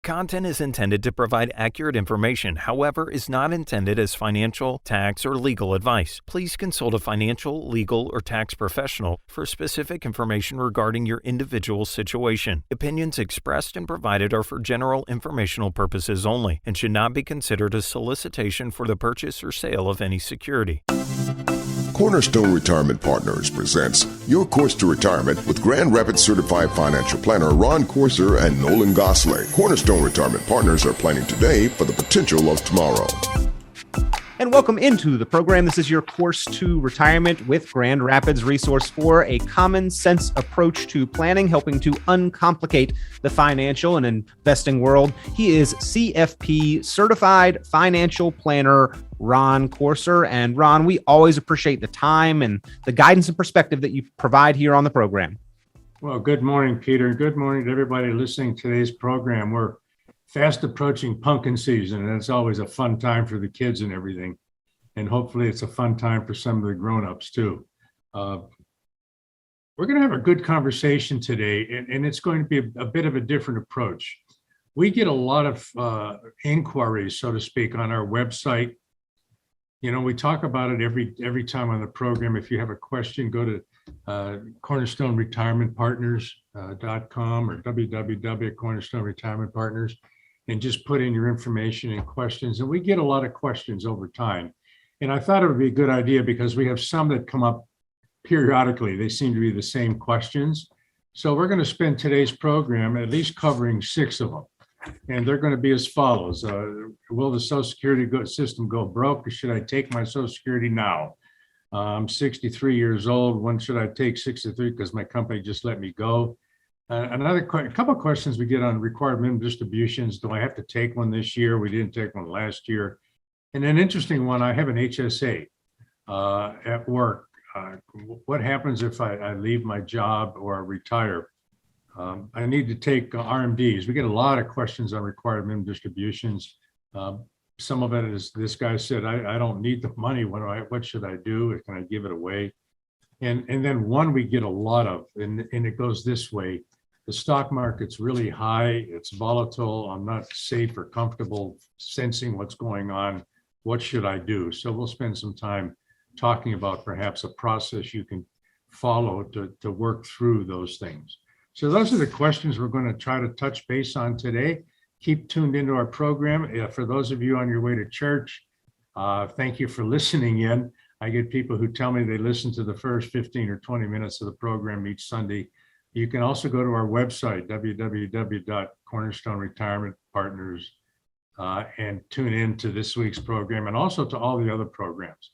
Content is intended to provide accurate information, however, is not intended as financial, tax, or legal advice. Please consult a financial, legal, or tax professional for specific information regarding your individual situation. Opinions expressed and provided are for general informational purposes only and should not be considered a solicitation for the purchase or sale of any security. Cornerstone Retirement Partners presents Your Course to Retirement with Grand Rapids Certified Financial Planner Ron Corser and Nolan Gosley. Cornerstone Retirement Partners are planning today for the potential of tomorrow. And welcome into the program. This is Your Course to Retirement with Grand Rapids Resource for a common sense approach to planning, helping to uncomplicate the financial and investing world. He is CFP Certified Financial Planner Ron Corser. And Ron, we always appreciate the time and the guidance and perspective that you provide here on the program. Well, good morning, Peter. Good morning to everybody listening to today's program. We're fast approaching pumpkin season, and it's always a fun time for the kids and everything. And hopefully it's a fun time for some of the grown-ups too. We're going to have a good conversation today, and it's going to be a bit of a different approach. We get a lot of inquiries, so to speak, on our website. You know, we talk about it every time on the program. If you have a question, go to cornerstoneretirementpartners.com or www.cornerstoneretirementpartners and just put in your information and questions. And we get a lot of questions over time. And I thought it would be a good idea because we have some that come up periodically. They seem to be the same questions. So we're going to spend today's program at least covering 6 of them. And they're going to be as follows. Will the Social Security system go broke, or should I take my Social Security now? I'm 63 years old. When should I take 63 because my company just let me go? A couple of questions we get on required minimum distributions. Do I have to take one this year? We didn't take one last year. And an interesting one, I have an HSA at work. What happens if I leave my job or I retire? I need to take RMDs. We get a lot of questions on required minimum distributions. Some of it is, this guy said, I don't need the money. What should I do? Can I give it away? And then one we get a lot of, and it goes this way. The stock market's really high. It's volatile. I'm not safe or comfortable sensing what's going on. What should I do? So we'll spend some time talking about perhaps a process you can follow to work through those things. So those are the questions we're going to try to touch base on today. Keep tuned into our program. For those of you on your way to church, thank you for listening in. I get people who tell me they listen to the first 15 or 20 minutes of the program each Sunday. You can also go to our website, www.cornerstoneretirementpartners, and tune in to this week's program and also to all the other programs.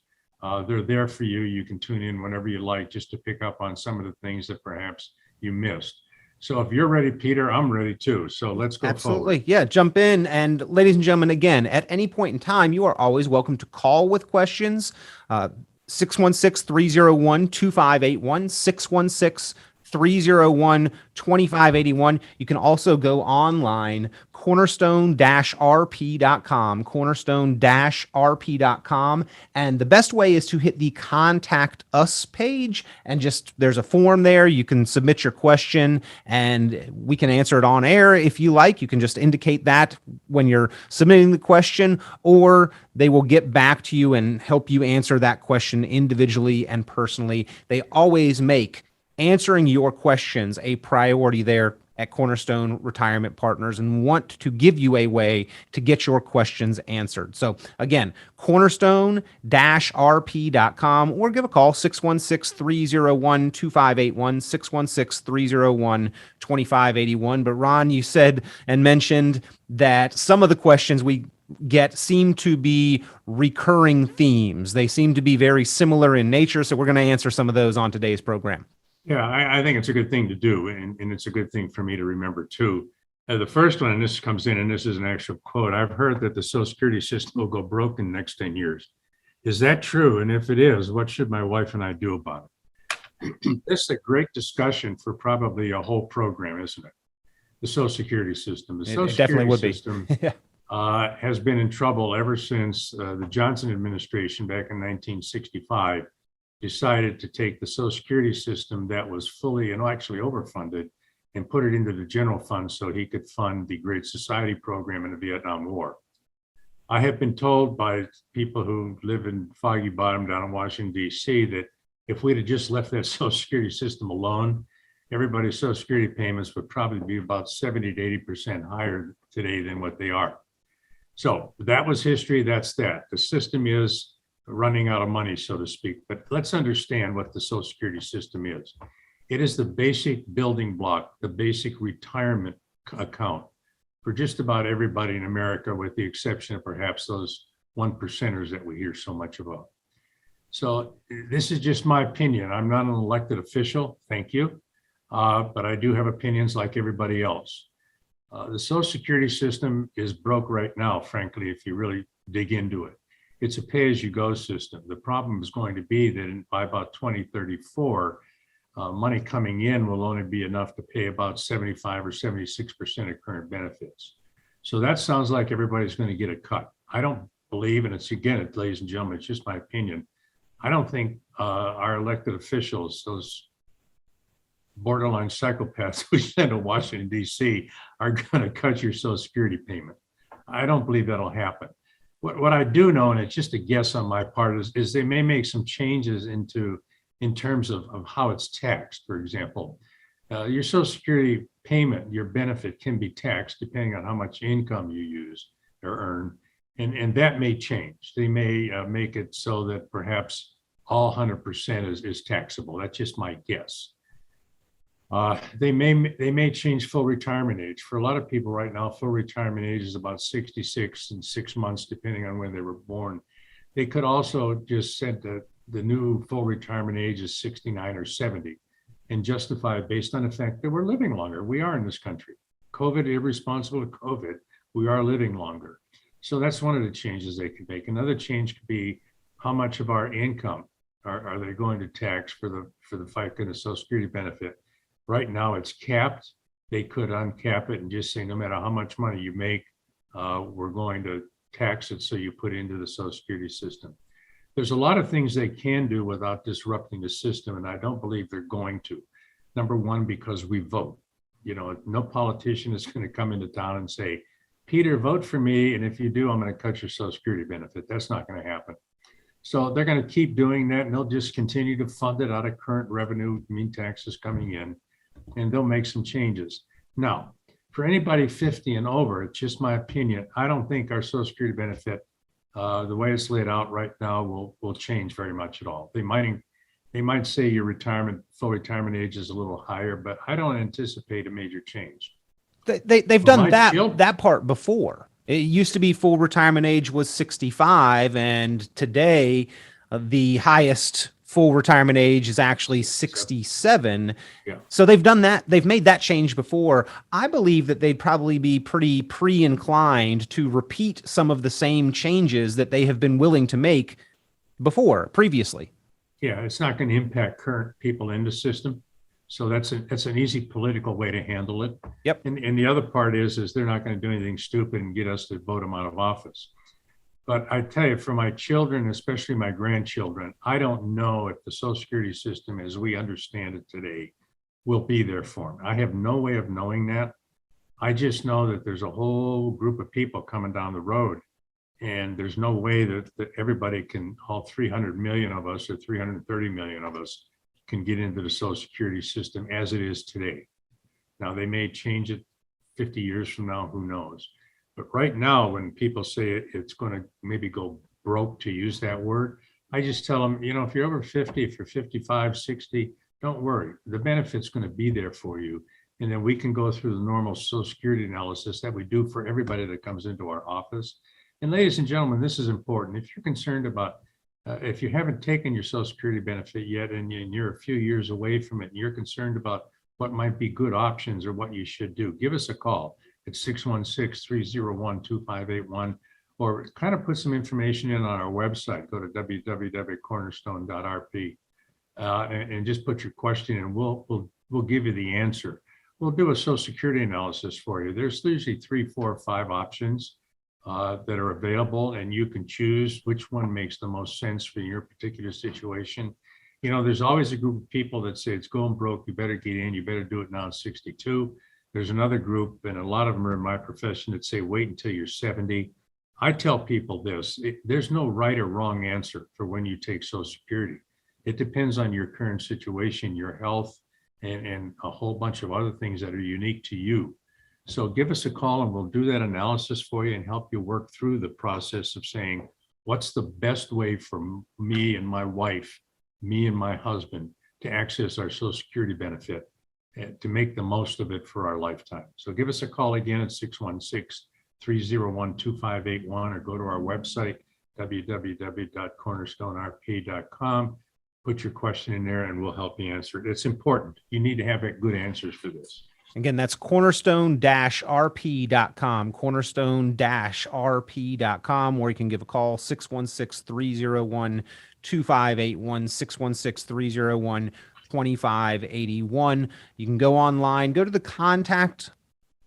They're there for you. You can tune in whenever you like just to pick up on some of the things that perhaps you missed. So if you're ready, Peter, I'm ready too. So let's go Absolutely. forward. Yeah, jump in. And ladies and gentlemen, again, at any point in time, you are always welcome to call with questions. 616-301-2581, 616-301-2581. You can also go online, cornerstone-rp.com, cornerstone-rp.com. And the best way is to hit the Contact Us page, and there's a form there. You can submit your question and we can answer it on air if you like. You can just indicate that when you're submitting the question, or they will get back to you and help you answer that question individually and personally. They always make answering your questions a priority there at Cornerstone Retirement Partners and want to give you a way to get your questions answered. So again, cornerstone-rp.com, or give a call, 616-301-2581, 616-301-2581. But Ron, you said and mentioned that some of the questions we get seem to be recurring themes. They seem to be very similar in nature. So we're going to answer some of those on today's program. Yeah, I think it's a good thing to do, and it's a good thing for me to remember too. The first one, and this comes in, and this is an actual quote, I've heard that the Social Security system will go broke in the next 10 years. Is that true? And if it is, what should my wife and I do about it? This is a great discussion for probably a whole program, isn't it? The Social Security system. The Social Security system has been in trouble ever since the Johnson administration back in 1965 decided to take the Social Security system that was fully and actually overfunded and put it into the general fund so he could fund the Great Society program in the Vietnam War. I have been told by people who live in Foggy Bottom down in Washington, D.C., that if we'd have just left that Social Security system alone, everybody's Social Security payments would probably be about 70 to 80% higher today than what they are. So that was history. That's that. The system is running out of money, so to speak. But let's understand what the Social Security system is. It is the basic building block, the basic retirement account for just about everybody in America, with the exception of perhaps those 1%ers that we hear so much about. So this is just my opinion. I'm not an elected official, thank you. But I do have opinions like everybody else. The Social Security system is broke right now, frankly, if you really dig into it. It's a pay-as-you-go system. The problem is going to be that by about 2034, money coming in will only be enough to pay about 75 or 76% of current benefits. So that sounds like everybody's going to get a cut. I don't believe, and it's again, ladies and gentlemen, it's just my opinion. I don't think our elected officials, those borderline psychopaths we send to Washington, D.C., are going to cut your Social Security payment. I don't believe that'll happen. What I do know, and it's just a guess on my part, is they may make some changes in terms of how it's taxed. For example, your Social Security payment, your benefit can be taxed depending on how much income you use or earn. And that may change. They may make it so that perhaps all 100% is taxable. That's just my guess. They may change full retirement age. For a lot of people right now, full retirement age is about 66 and 6 months, depending on when they were born. They could also just set the new full retirement age is 69 or 70 and justify it based on the fact that we're living longer. We are in this country. COVID, irresponsible to COVID, we are living longer. So that's one of the changes they could make. Another change could be how much of our income are they going to tax for the FICA and the Social Security benefit. Right now it's capped. They could uncap it and just say, no matter how much money you make, we're going to tax it so you put into the Social Security system. There's a lot of things they can do without disrupting the system, and I don't believe they're going to. Number one, because we vote. You know, no politician is going to come into town and say, Peter, vote for me, and if you do, I'm going to cut your Social Security benefit. That's not going to happen. So they're going to keep doing that, and they'll just continue to fund it out of current revenue, mean taxes coming in, and they'll make some changes. Now, for anybody 50 and over, it's just my opinion, I don't think our Social Security benefit, the way it's laid out right now, will change very much at all. They might say your full retirement age is a little higher, but I don't anticipate a major change. They've done that part before. It used to be full retirement age was 65, and today the highest full retirement age is actually 67. Yeah. So they've done that. They've made that change before. I believe that they'd probably be pretty pre-inclined to repeat some of the same changes that they have been willing to make previously. Yeah, it's not going to impact current people in the system. So that's an easy political way to handle it. Yep. And the other part is they're not going to do anything stupid and get us to vote them out of office. But I tell you, for my children, especially my grandchildren, I don't know if the Social Security system as we understand it today will be there for them. I have no way of knowing that. I just know that there's a whole group of people coming down the road, and there's no way that everybody can, all 300 million of us or 330 million of us can get into the Social Security system as it is today. Now, they may change it 50 years from now, who knows? But right now, when people say it's going to maybe go broke, to use that word, I just tell them, you know, if you're over 50, if you're 55, 60, don't worry. The benefit's going to be there for you. And then we can go through the normal Social Security analysis that we do for everybody that comes into our office. And ladies and gentlemen, this is important. If you're concerned about, if you haven't taken your Social Security benefit yet and you're a few years away from it, and you're concerned about what might be good options or what you should do, give us a call at 616-301-2581, or kind of put some information in on our website. Go to www.cornerstone.rp and just put your question in. We'll give you the answer. We'll do a Social Security analysis for you. There's usually 3, 4, 5 options that are available, and you can choose which one makes the most sense for your particular situation. There's always a group of people that say it's going broke, you better get in, you better do it now at 62. There's another group, and a lot of them are in my profession, that say wait until you're 70. I tell people this, there's no right or wrong answer for when you take Social Security. It depends on your current situation, your health, and a whole bunch of other things that are unique to you. So give us a call and we'll do that analysis for you and help you work through the process of saying, what's the best way for me and my wife, me and my husband, to access our Social Security benefit and to make the most of it for our lifetime. So give us a call again at 616-301-2581 or go to our website, www.cornerstonerp.com. Put your question in there and we'll help you answer it. It's important. You need to have good answers for this. Again, that's cornerstone-rp.com, cornerstone-rp.com, or you can give a call, 616-301-2581, 616-301-2581. You can go online, go to the Contact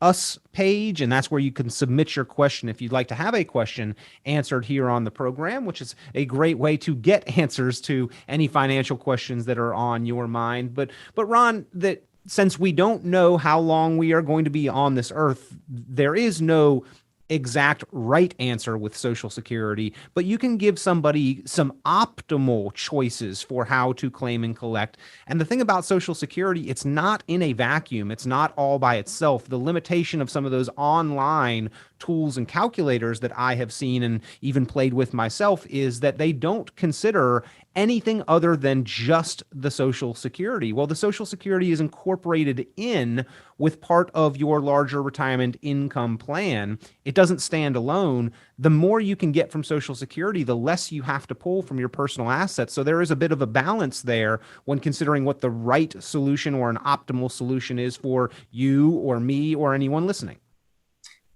Us page, and that's where you can submit your question if you'd like to have a question answered here on the program, which is a great way to get answers to any financial questions that are on your mind. But Ron, that since we don't know how long we are going to be on this earth, there is no exact right answer with Social Security, but you can give somebody some optimal choices for how to claim and collect. And the thing about Social Security, it's not in a vacuum. It's not all by itself. The limitation of some of those online tools and calculators that I have seen and even played with myself is that they don't consider anything other than just the Social Security. Well, the Social Security is incorporated in with part of your larger retirement income plan. It doesn't stand alone. The more you can get from Social Security, the less you have to pull from your personal assets. So there is a bit of a balance there when considering what the right solution or an optimal solution is for you or me or anyone listening.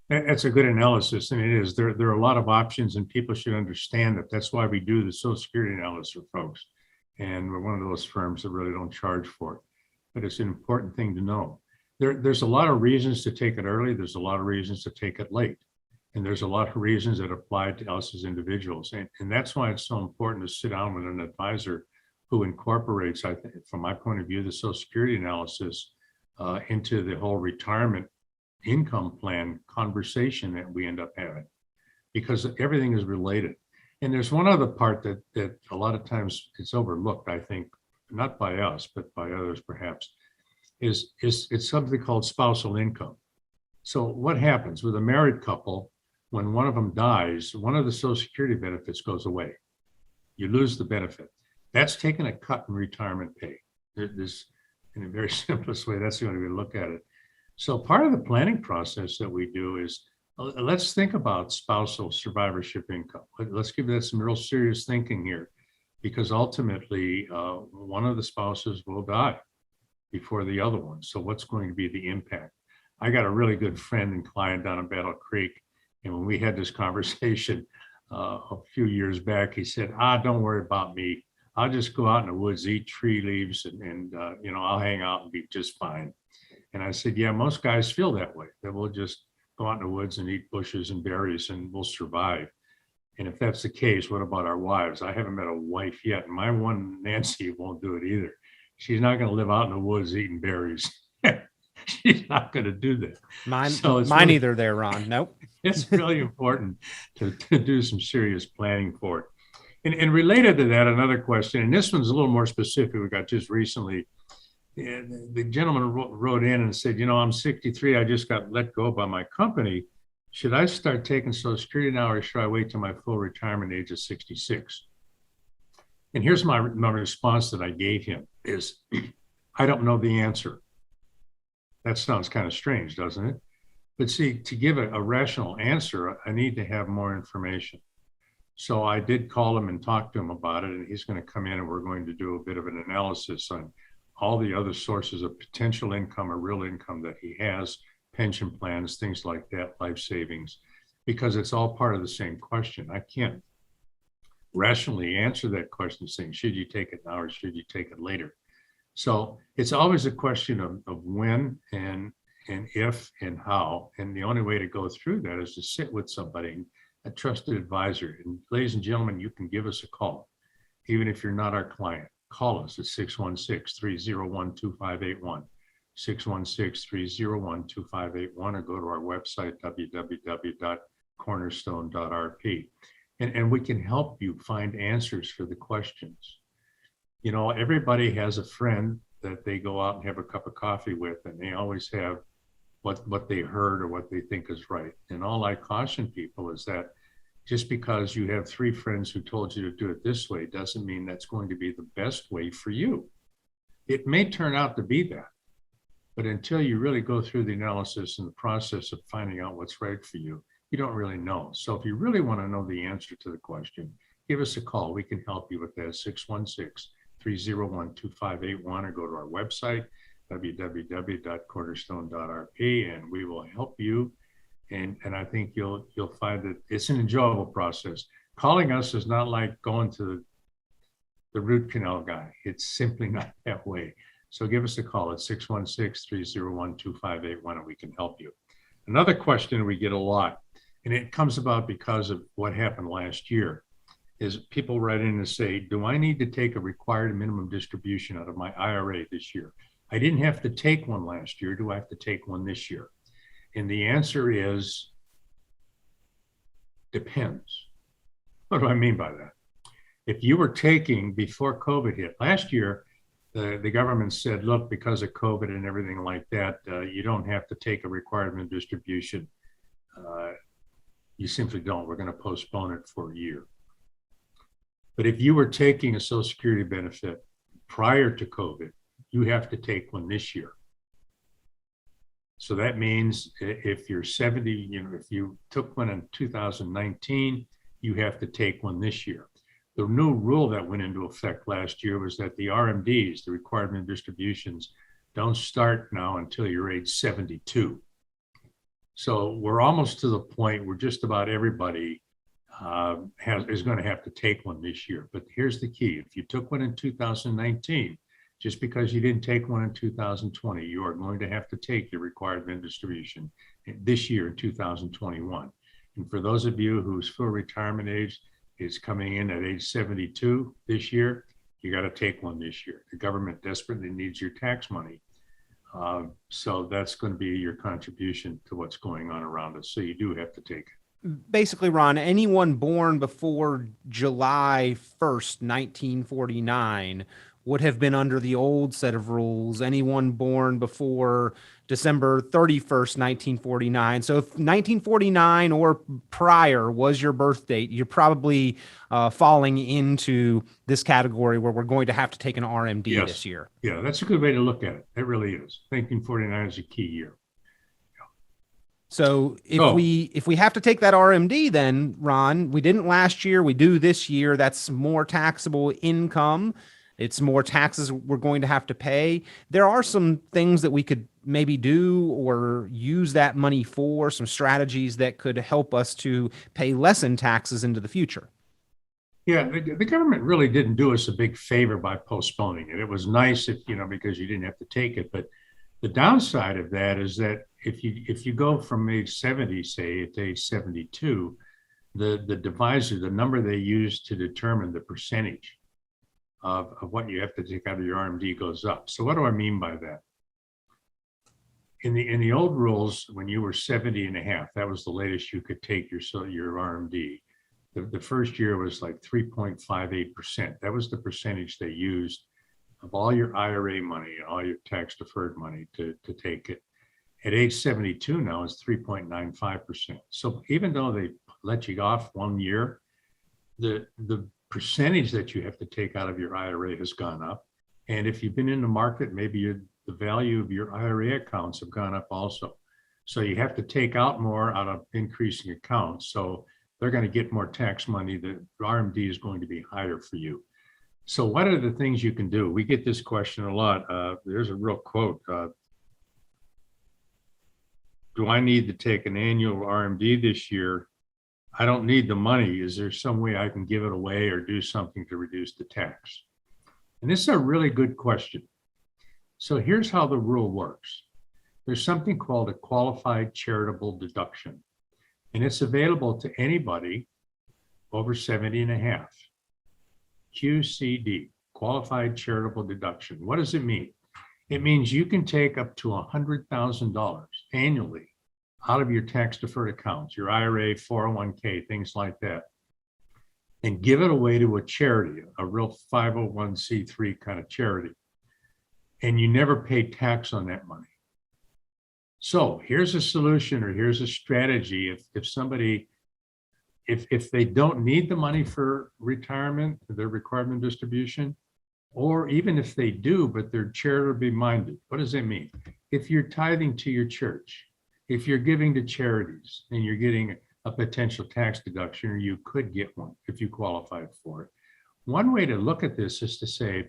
That's a good analysis, and it is. There are a lot of options, and people should understand that. That's why we do the Social Security analysis for folks. And we're one of those firms that really don't charge for it. But it's an important thing to know. There's a lot of reasons to take it early. There's a lot of reasons to take it late. And there's a lot of reasons that apply to us as individuals. And that's why it's so important to sit down with an advisor who incorporates, I think, from my point of view, the Social Security analysis into the whole retirement income plan conversation that we end up having, because everything is related. And there's one other part that a lot of times it's overlooked, I think, not by us, but by others perhaps, is it's something called spousal income. So what happens with a married couple, when one of them dies, one of the Social Security benefits goes away. You lose the benefit. That's taking a cut in retirement pay. This, in a very simplest way, that's the only way to look at it. So part of the planning process that we do is, let's think about spousal survivorship income. Let's give that some real serious thinking here, because ultimately one of the spouses will die before the other one. So what's going to be the impact? I got a really good friend and client down in Battle Creek. And when we had this conversation a few years back, he said, don't worry about me. I'll just go out in the woods, eat tree leaves, and I'll hang out and be just fine. And I said, yeah, most guys feel that way, that we'll just go out in the woods and eat bushes and berries and we'll survive. And if that's the case, what about our wives? I haven't met a wife yet. And my one, Nancy, won't do it either. She's not going to live out in the woods eating berries. She's not going to do that. Mine really, either there, Ron. Nope. It's really important to do some serious planning for it. And related to that, another question, and this one's a little more specific, we got just recently. The gentleman wrote in and said, I'm 63. I just got let go by my company. Should I start taking Social Security now, or should I wait till my full retirement age of 66? And here's my response that I gave him is, I don't know the answer. That sounds kind of strange, doesn't it? But see, to give a rational answer, I need to have more information. So I did call him and talk to him about it, and he's going to come in and we're going to do a bit of an analysis on all the other sources of potential income or real income that he has, pension plans, things like that, life savings, because it's all part of the same question. I can't rationally answer that question saying, should you take it now or should you take it later? So it's always a question of when and if and how. And the only way to go through that is to sit with somebody, a trusted advisor. And ladies and gentlemen, you can give us a call, even if you're not our client. call us at 616-301-2581, 616-301-2581, or go to our website, www.cornerstone.rp. And we can help you find answers for the questions. You know, everybody has a friend that they go out and have a cup of coffee with, and they always have what they heard or what they think is right. And all I caution people is that just because you have 3 friends who told you to do it this way doesn't mean that's going to be the best way for you. It may turn out to be that, but until you really go through the analysis and the process of finding out what's right for you, you don't really know. So if you really want to know the answer to the question, give us a call. We can help you with that, 616-301-2581, or go to our website, www.cornerstone.rp, and we will help you. And I think you'll find that it's an enjoyable process. Calling us is not like going to the root canal guy. It's simply not that way. So give us a call at 616-301-2581, and we can help you. Another question we get a lot, and it comes about because of what happened last year, is people write in and say, do I need to take a required minimum distribution out of my IRA this year? I didn't have to take one last year. Do I have to take one this year? And the answer is, depends. What do I mean by that? If you were taking, before COVID hit, last year, the government said, look, because of COVID and everything like that, you don't have to take a required minimum distribution. You simply don't. We're going to postpone it for a year. But if you were taking a Social Security benefit prior to COVID, you have to take one this year. So that means if you're 70, you know, if you took one in 2019, you have to take one this year. The new rule that went into effect last year was that the RMDs, the required minimum distributions, don't start now until you're age 72. So we're almost to the point where just about everybody is going to have to take one this year. But here's the key. If you took one in 2019, just because you didn't take one in 2020, you are going to have to take your required minimum distribution this year in 2021. And for those of you whose full retirement age is coming in at age 72 this year, you got to take one this year. The government desperately needs your tax money. So that's going to be your contribution to what's going on around us. So you do have to take it. Basically, Ron, anyone born before July 1st, 1949 would have been under the old set of rules. Anyone born before December 31st, 1949. So if 1949 or prior was your birth date, you're probably falling into this category where we're going to have to take an RMD this year. Yeah, that's a good way to look at it. It really is. 1949 is a key year. So if we have to take that RMD, then Ron, we didn't last year, we do this year. That's more taxable income. It's more taxes we're going to have to pay. There are some things that we could maybe do or use that money for, some strategies that could help us to pay less in taxes into the future. Yeah, the government really didn't do us a big favor by postponing it. It was nice if, because you didn't have to take it. But the downside of that is that if you go from age 70, say, to age 72, the divisor, the number they use to determine the percentage of what you have to take out of your RMD goes up. So what do I mean by that? In the old rules, when you were 70 and a half, that was the latest you could take your RMD. The first year was like 3.58%. That was the percentage they used of all your IRA money and all your tax deferred money to take it. At age 72 now, it's 3.95%. So even though they let you off 1 year, the percentage that you have to take out of your IRA has gone up. And if you've been in the market, maybe the value of your IRA accounts have gone up also. So you have to take out more out of increasing accounts. So they're going to get more tax money. The RMD is going to be higher for you. So what are the things you can do? We get this question a lot. There's a real quote. Do I need to take an annual RMD this year? I don't need the money. Is there some way I can give it away or do something to reduce the tax? And this is a really good question. So here's how the rule works. There's something called a qualified charitable deduction, and it's available to anybody over 70 and a half. QCD, qualified charitable deduction. What does it mean? It means you can take up to $100,000 annually out of your tax deferred accounts, your IRA, 401k, things like that, and give it away to a charity, a real 501c3 kind of charity. And you never pay tax on that money. So here's a solution, or here's a strategy. If somebody, if they don't need the money for retirement, their requirement distribution, or even if they do, but they're charitably minded, what does that mean? If you're tithing to your church, if you're giving to charities and you're getting a potential tax deduction, or you could get one if you qualified for it. One way to look at this is to say,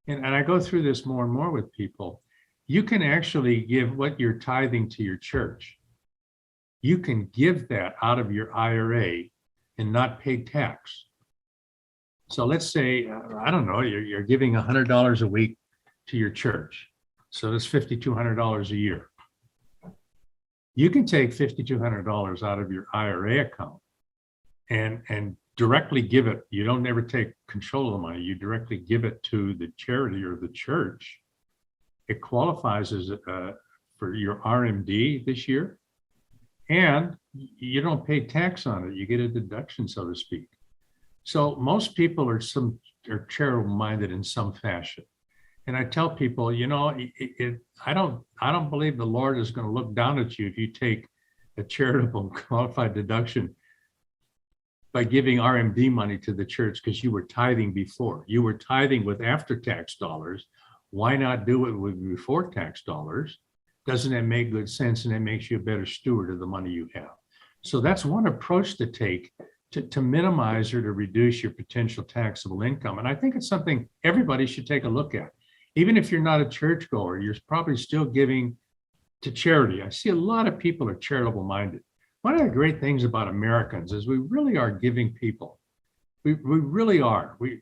and I go through this more and more with people, you can actually give what you're tithing to your church. You can give that out of your IRA and not pay tax. So let's say, I don't know, you're giving $100 a week to your church. So that's $5,200 a year. You can take $5,200 out of your IRA account and directly give it. You don't ever take control of the money. You directly give it to the charity or the church. It qualifies as for your RMD this year, and you don't pay tax on it. You get a deduction, so to speak. So most people are charitable minded in some fashion. And I tell people, you know, I don't believe the Lord is going to look down at you if you take a charitable qualified deduction by giving RMD money to the church because you were tithing before. You were tithing with after-tax dollars. Why not do it with before-tax dollars? Doesn't that make good sense? And it makes you a better steward of the money you have. So that's one approach to take to minimize or to reduce your potential taxable income. And I think it's something everybody should take a look at. Even if you're not a churchgoer, you're probably still giving to charity. I see a lot of people are charitable minded. One of the great things about Americans is we really are giving people. We really are. We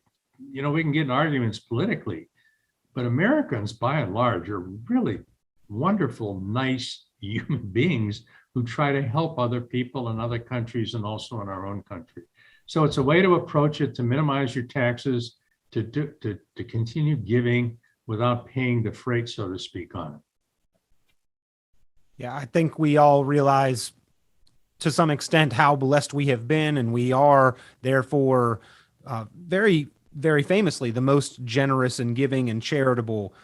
can get in arguments politically, but Americans by and large are really wonderful, nice human beings who try to help other people in other countries and also in our own country. So it's a way to approach it, to minimize your taxes, to continue giving without paying the freight, so to speak, on it. Yeah, I think we all realize to some extent how blessed we have been, and we are therefore very, very famously the most generous and giving and charitable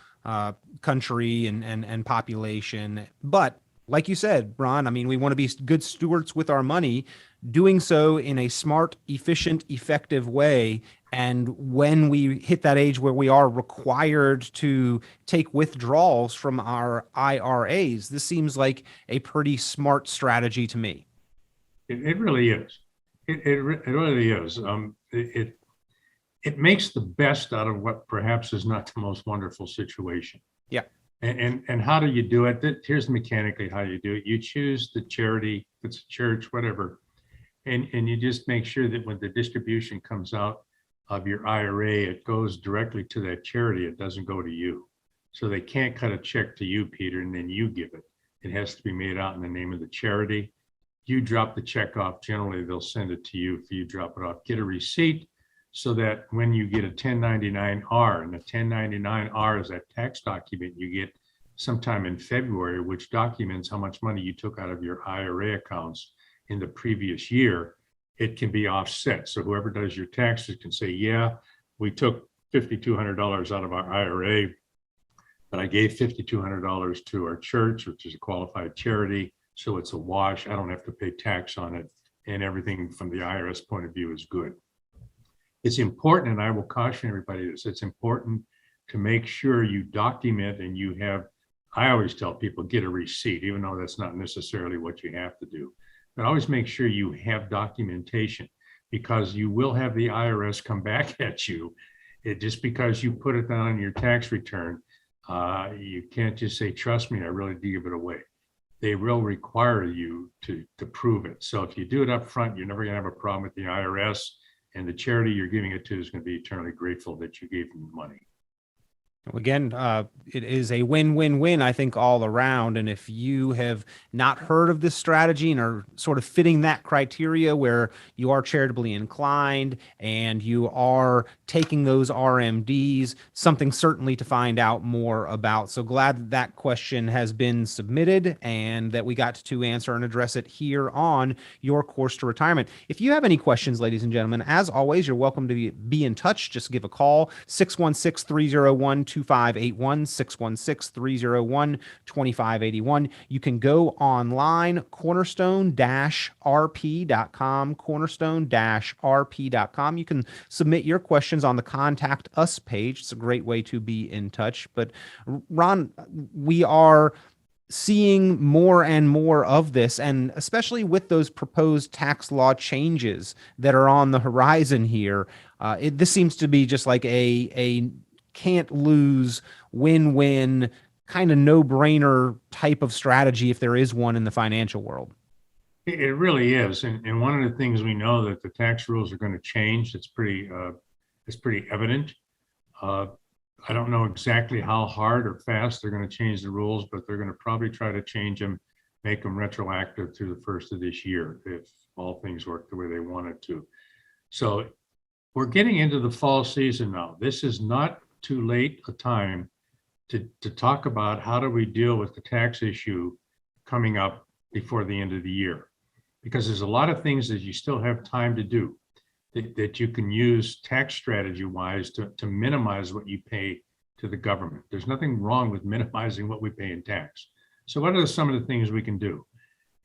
country and population. But like you said, Ron, I mean, we want to be good stewards with our money, doing so in a smart, efficient, effective way. And when we hit that age where we are required to take withdrawals from our IRAs, this seems like a pretty smart strategy to me. It really is. It really is. It makes the best out of what perhaps is not the most wonderful situation. Yeah. And how do you do it? Here's mechanically how you do it. You choose the charity, if it's a church, whatever, and you just make sure that when the distribution comes out of your IRA, it goes directly to that charity. It doesn't go to you. So they can't cut a check to you, Peter, and then you give it. It has to be made out in the name of the charity. You drop the check off, generally they'll send it to you. If you drop it off, get a receipt so that when you get a 1099-R, and the 1099-R is that tax document you get sometime in February, which documents how much money you took out of your IRA accounts in the previous year, it can be offset. So whoever does your taxes can say, yeah, we took $5,200 out of our IRA, but I gave $5,200 to our church, which is a qualified charity. So it's a wash. I don't have to pay tax on it. And everything from the IRS point of view is good. It's important, and I will caution everybody this, it's important to make sure you document and you have, I always tell people, get a receipt, even though that's not necessarily what you have to do. But always make sure you have documentation, because you will have the IRS come back at you. Just because you put it down on your tax return, you can't just say, trust me, I really did give it away. They will require you to prove it. So if you do it up front, you're never going to have a problem with the IRS, and the charity you're giving it to is going to be eternally grateful that you gave them the money. Again, it is a win-win-win, I think, all around. And if you have not heard of this strategy and are sort of fitting that criteria where you are charitably inclined and you are taking those RMDs, something certainly to find out more about. So glad that that question has been submitted and that we got to answer and address it here on Your Course to Retirement. If you have any questions, ladies and gentlemen, as always, you're welcome to be in touch. Just give a call, 616-301-2581, 616-301-2581. You can go online, cornerstone-rp.com, cornerstone-rp.com. You can submit your questions on the Contact Us page. It's a great way to be in touch. But Ron, we are seeing more and more of this, and especially with those proposed tax law changes that are on the horizon here, this seems to be just like a can't lose, win-win, kind of no-brainer type of strategy if there is one in the financial world. It really is. And one of the things we know that the tax rules are going to change. It's pretty evident. I don't know exactly how hard or fast they're going to change the rules, but they're going to probably try to change them, make them retroactive through the first of this year, if all things work the way they want it to. So we're getting into the fall season now. This is not too late a time to talk about how do we deal with the tax issue coming up before the end of the year, because there's a lot of things that you still have time to do that you can use tax strategy wise to minimize what you pay to the government. There's nothing wrong with minimizing what we pay in tax. So what are some of the things we can do?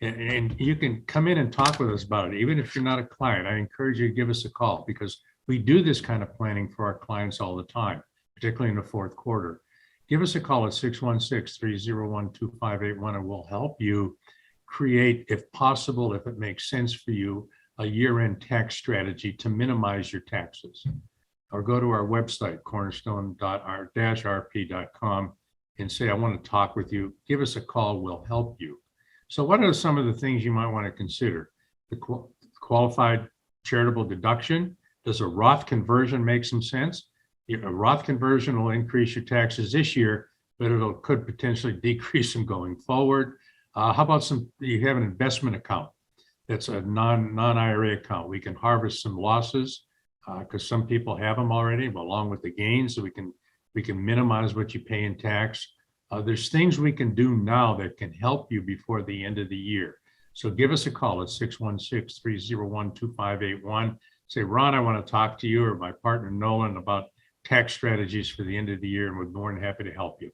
And you can come in and talk with us about it. Even if you're not a client, I encourage you to give us a call, because we do this kind of planning for our clients all the time, particularly in the fourth quarter. Give us a call at 616-301-2581, and we'll help you create, if possible, if it makes sense for you, a year-end tax strategy to minimize your taxes. Or go to our website, cornerstone-rp.com, and say, I want to talk with you. Give us a call, we'll help you. So what are some of the things you might want to consider? The qualified charitable deduction. Does a Roth conversion make some sense? A Roth conversion will increase your taxes this year, but it could potentially decrease them going forward. How about you have an investment account that's a non-IRA account. We can harvest some losses because some people have them already, along with the gains, so we can minimize what you pay in tax. There's things we can do now that can help you before the end of the year. So give us a call at 616-301-2581. Say, Ron, I want to talk to you, or my partner Nolan, about tax strategies for the end of the year, and we're more than happy to help you.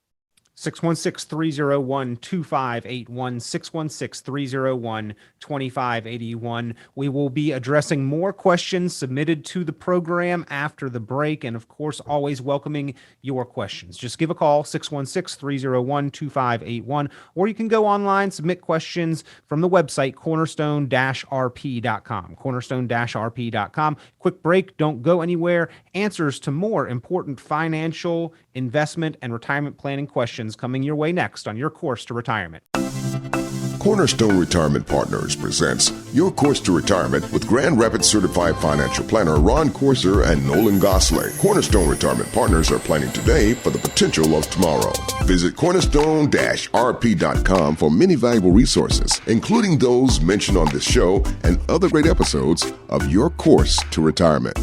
616-301-2581, 616-301-2581. We will be addressing more questions submitted to the program after the break, and of course, always welcoming your questions. Just give a call, 616-301-2581, or you can go online, submit questions from the website, cornerstone-rp.com, cornerstone-rp.com. Quick break, don't go anywhere. Answers to more important financial, investment, and retirement planning questions coming your way next on Your Course to Retirement. Cornerstone Retirement Partners presents Your Course to Retirement with Grand Rapids Certified Financial Planner Ron Corser and Nolan Gosley. Cornerstone Retirement Partners are planning today for the potential of tomorrow. Visit cornerstone-rp.com for many valuable resources, including those mentioned on this show and other great episodes of Your Course to Retirement.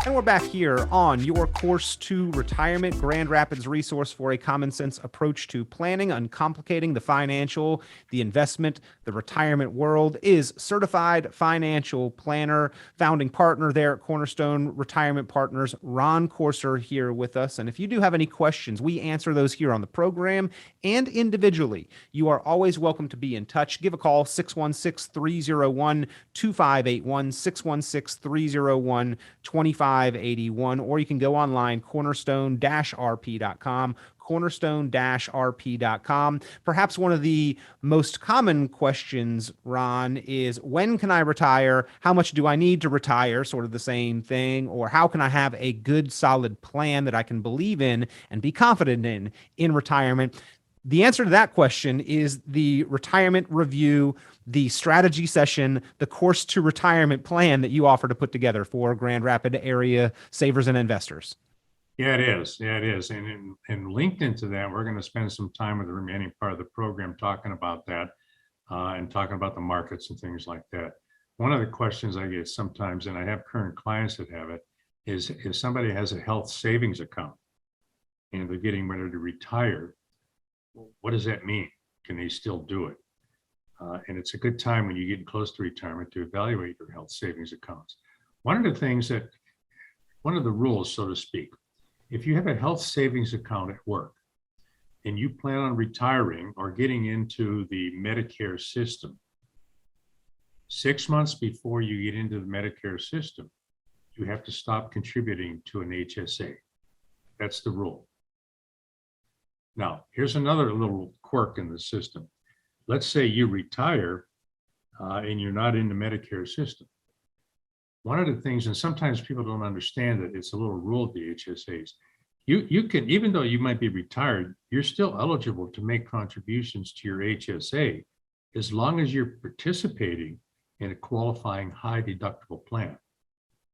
And we're back here on Your Course to Retirement, Grand Rapids resource for a common sense approach to planning, uncomplicating the financial, the investment, the retirement world. Is certified financial planner, founding partner there at Cornerstone Retirement Partners, Ron Corser, here with us. And if you do have any questions, we answer those here on the program and individually. You are always welcome to be in touch. Give a call, 616-301-2581, 616-301-2581. Or you can go online, cornerstone-rp.com, cornerstone-rp.com. Perhaps one of the most common questions, Ron, is when can I retire? How much do I need to retire? Sort of the same thing. Or how can I have a good, solid plan that I can believe in and be confident in retirement? The answer to that question is the retirement review, the strategy session, the course to retirement plan that you offer to put together for Grand Rapids area savers and investors. Yeah, it is. Yeah, it is. And linked into that, we're going to spend some time with the remaining part of the program talking about that and talking about the markets and things like that. One of the questions I get sometimes, and I have current clients that have it, is if somebody has a health savings account and they're getting ready to retire, what does that mean? Can they still do it? And it's a good time when you get close to retirement to evaluate your health savings accounts. One of the rules, so to speak, if you have a health savings account at work and you plan on retiring or getting into the Medicare system, 6 months before you get into the Medicare system, you have to stop contributing to an HSA. That's the rule. Now, here's another little quirk in the system. Let's say you retire and you're not in the Medicare system. One of the things, and sometimes people don't understand that it's a little rule of the HSAs. You can, even though you might be retired, you're still eligible to make contributions to your HSA as long as you're participating in a qualifying high deductible plan.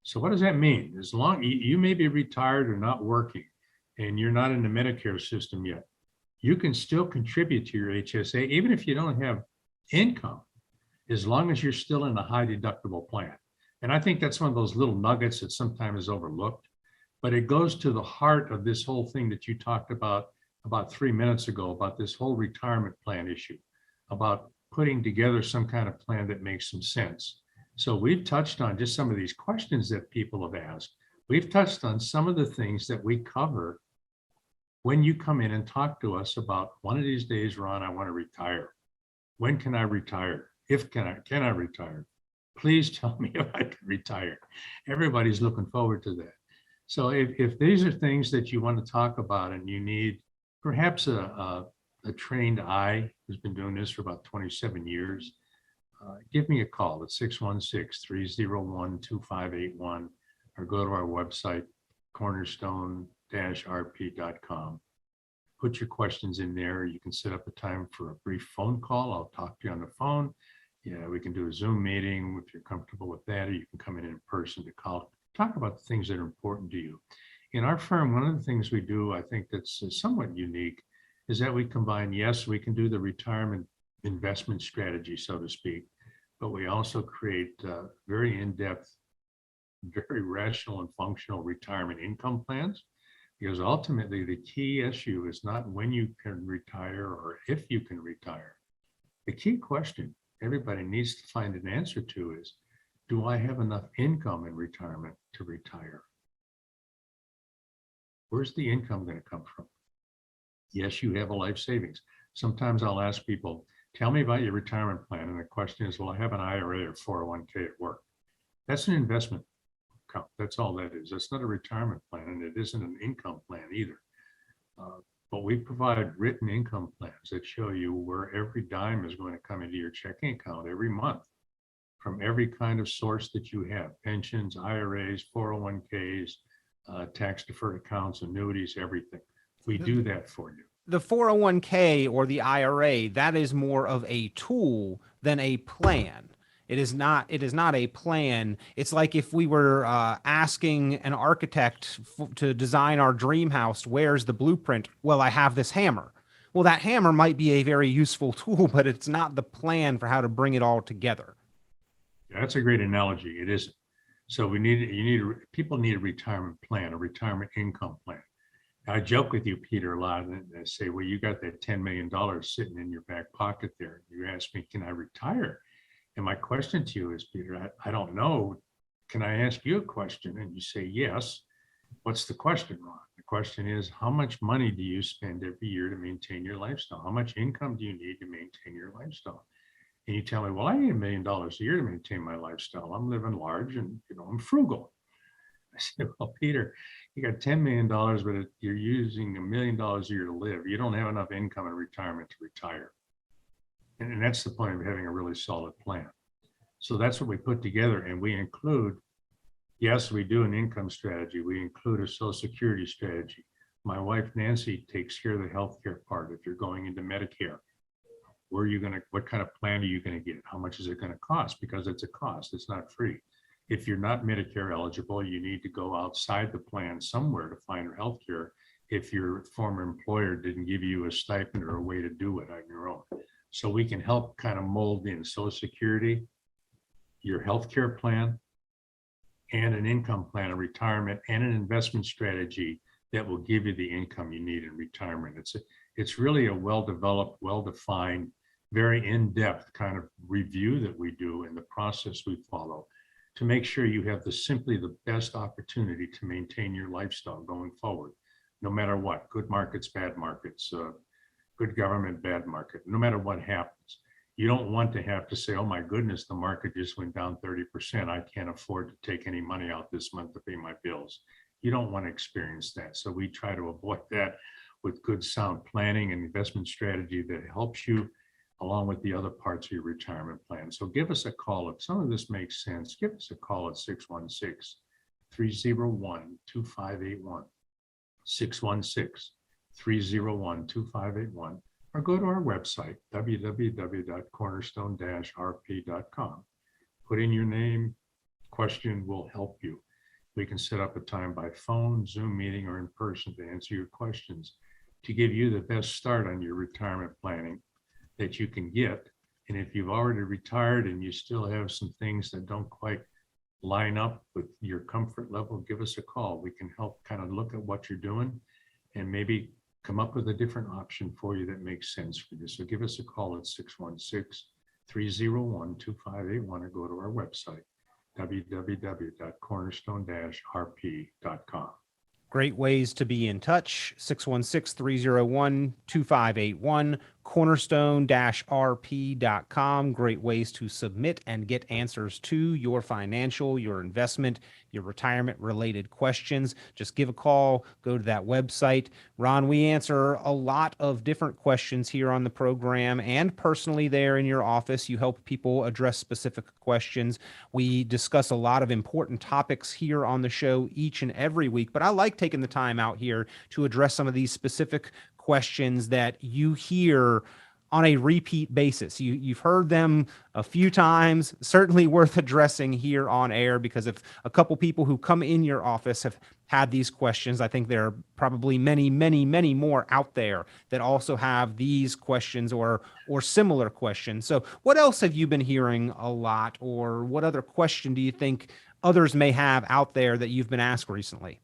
So what does that mean? As long you may be retired or not working and you're not in the Medicare system yet, you can still contribute to your HSA even if you don't have income, as long as you're still in the high deductible plan. And I think that's one of those little nuggets that sometimes is overlooked, but it goes to the heart of this whole thing that you talked about 3 minutes ago, about this whole retirement plan issue, about putting together some kind of plan that makes some sense. So we've touched on just some of these questions that people have asked. We've touched on some of the things that we cover when you come in and talk to us about, one of these days, Ron, I want to retire. When can I retire? Can I retire? Please tell me if I can retire. Everybody's looking forward to that. So if these are things that you want to talk about and you need perhaps a trained eye who's been doing this for about 27 years, give me a call at 616-301-2581 or go to our website, cornerstone-rp.com. Put your questions in there. You can set up a time for a brief phone call. I'll talk to you on the phone. Yeah, we can do a Zoom meeting if you're comfortable with that, or you can come in person to talk about the things that are important to you. In our firm, one of the things we do, I think that's somewhat unique, is that we combine, yes, we can do the retirement investment strategy, so to speak, but we also create very in-depth, very rational and functional retirement income plans, because ultimately the key issue is not when you can retire or if you can retire. The key question everybody needs to find an answer to is, do I have enough income in retirement to retire? Where's the income going to come from? Yes, you have a life savings. Sometimes I'll ask people, tell me about your retirement plan. And the question is, well, I have an IRA or 401k at work. That's an investment account. That's all that is. That's not a retirement plan, and it isn't an income plan either. But we provide written income plans that show you where every dime is going to come into your checking account every month from every kind of source that you have: pensions, IRAs, 401ks, tax deferred accounts, annuities, everything. We do that for you. The 401k or the IRA, that is more of a tool than a plan. It is not a plan. It's like if we were asking an architect to design our dream house, where's the blueprint? Well, I have this hammer. Well, that hammer might be a very useful tool, but it's not the plan for how to bring it all together. Yeah, that's a great analogy. It isn't. So people need a retirement plan, a retirement income plan. I joke with you, Peter, a lot, and I say, well, you got that $10 million sitting in your back pocket there. You ask me, can I retire? And my question to you is, Peter, I don't know. Can I ask you a question? And you say, yes. What's the question, Ron? The question is, how much money do you spend every year to maintain your lifestyle? How much income do you need to maintain your lifestyle? And you tell me, well, I need $1 million a year to maintain my lifestyle. I'm living large and, I'm frugal. I said, well, Peter, you got $10 million, but you're using $1 million a year to live. You don't have enough income in retirement to retire. And that's the point of having a really solid plan. So that's what we put together. And we include, yes, we do an income strategy. We include a Social Security strategy. My wife, Nancy, takes care of the healthcare part. If you're going into Medicare, what kind of plan are you going to get? How much is it going to cost? Because it's a cost, it's not free. If you're not Medicare eligible, you need to go outside the plan somewhere to find healthcare if your former employer didn't give you a stipend or a way to do it on your own. So we can help kind of mold in Social Security, your healthcare plan, and an income plan, a retirement, and an investment strategy that will give you the income you need in retirement. It's really a well-developed, well-defined, very in-depth kind of review that we do in the process we follow to make sure you have simply the best opportunity to maintain your lifestyle going forward, no matter what, good markets, bad markets, good government, bad market, no matter what happens. You don't want to have to say, oh my goodness, the market just went down 30%. I can't afford to take any money out this month to pay my bills. You don't want to experience that. So we try to avoid that with good sound planning and investment strategy that helps you along with the other parts of your retirement plan. So give us a call. If some of this makes sense, give us a call at 616-301-2581, 616-301-2581, or go to our website, www.cornerstone-rp.com. Put in your name, question, will help you. We can set up a time by phone, Zoom meeting, or in person to answer your questions, to give you the best start on your retirement planning that you can get. And if you've already retired and you still have some things that don't quite line up with your comfort level, give us a call. We can help kind of look at what you're doing and maybe come up with a different option for you that makes sense for you. So give us a call at 616-301-2581 or go to our website, www.cornerstone-rp.com. Great ways to be in touch. 616-301-2581, cornerstone-rp.com. Great ways to submit and get answers to your financial, your investment, your retirement related questions. Just give a call, go to that website. Ron, we answer a lot of different questions here on the program and personally there in your office. You help people address specific questions. We discuss a lot of important topics here on the show each and every week, but I like taking the time out here to address some of these specific questions that you hear on a repeat basis. You've heard them a few times, certainly worth addressing here on air, because if a couple people who come in your office have had these questions, I think there are probably many, many, many more out there that also have these questions or similar questions. So what else have you been hearing a lot, or what other question do you think others may have out there that you've been asked recently?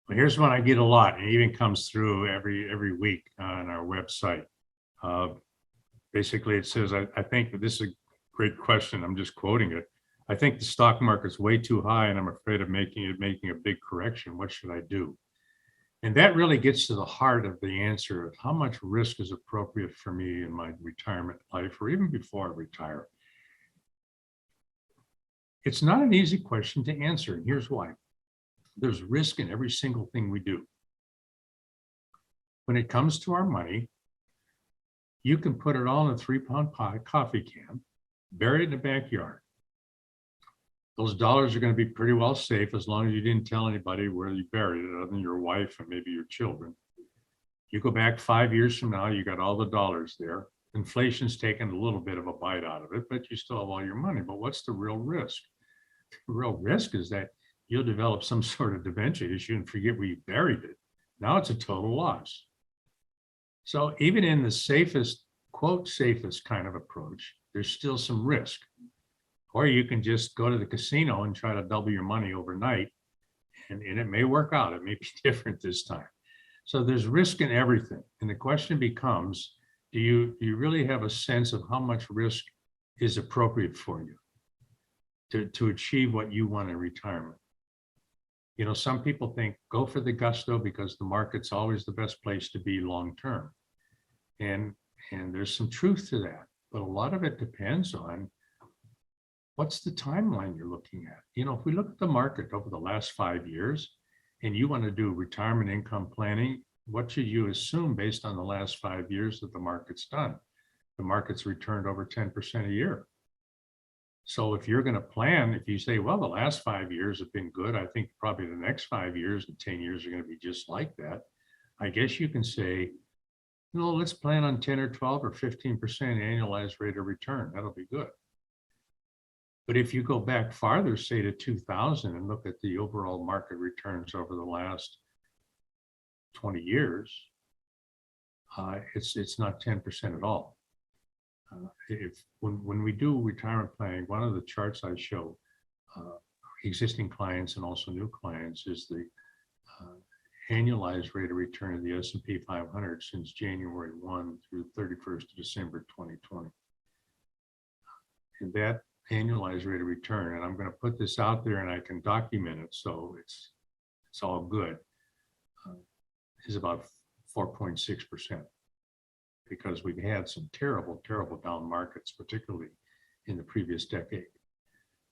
Well, here's one I get a lot, and it even comes through every week on our website. Basically, it says, I think that this is a great question. I'm just quoting it. I think the stock market's way too high, and I'm afraid of making a big correction. What should I do? And that really gets to the heart of the answer of how much risk is appropriate for me in my retirement life, or even before I retire. It's not an easy question to answer, and here's why. There's risk in every single thing we do. When it comes to our money, you can put it all in a 3-pound coffee can, bury it in the backyard. Those dollars are going to be pretty well safe as long as you didn't tell anybody where you buried it, other than your wife and maybe your children. You go back 5 years from now, you got all the dollars there. Inflation's taken a little bit of a bite out of it, but you still have all your money. But what's the real risk? The real risk is that you'll develop some sort of dementia issue and forget where you buried it. Now it's a total loss. So even in the safest, quote, safest kind of approach, there's still some risk. Or you can just go to the casino and try to double your money overnight, and it may work out. It may be different this time. So there's risk in everything. And the question becomes, do you really have a sense of how much risk is appropriate for you to achieve what you want in retirement? You know, some people think go for the gusto because the market's always the best place to be long term. And there's some truth to that, but a lot of it depends on what's the timeline you're looking at. You know, if we look at the market over the last 5 years and you want to do retirement income planning, what should you assume based on the last 5 years that the market's done? The market's returned over 10% a year. So if you're going to plan, if you say, well, the last 5 years have been good, I think probably the next 5 years and 10 years are going to be just like that. I guess you can say, no, let's plan on 10 or 12 or 15% annualized rate of return. That'll be good. But if you go back farther, say to 2000 and look at the overall market returns over the last 20 years, it's not 10% at all. When we do retirement planning, one of the charts I show existing clients and also new clients is the annualized rate of return of the S&P 500 since January 1 through 31st of December 2020. And that annualized rate of return, and I'm going to put this out there and I can document it so it's all good, is about 4.6%, because we've had some terrible down markets, particularly in the previous decade.